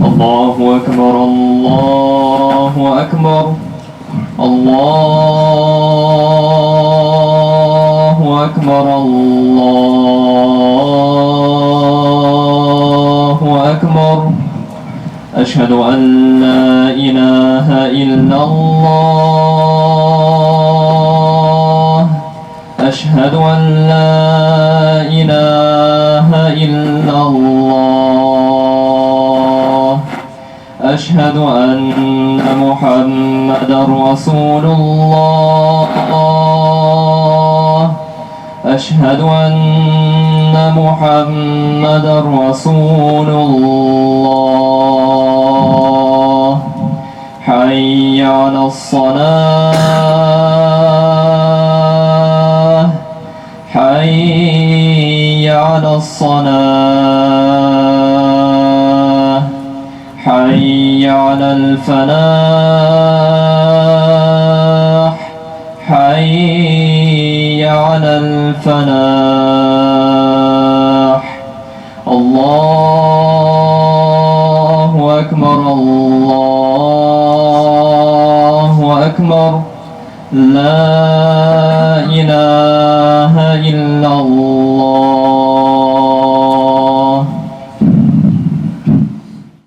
الله أكبر الله أكبر الله أكبر الله أكبر أشهد أن لا إله إلا الله أشهد أن لا إله إلا الله أشهد أن محمدا رسول الله أشهد أن محمدا رسول الله حي على الصلاة حي على الصلاة حي على الفلاح حي على الفلاح الله أكبر الله أكبر لا إله إلا الله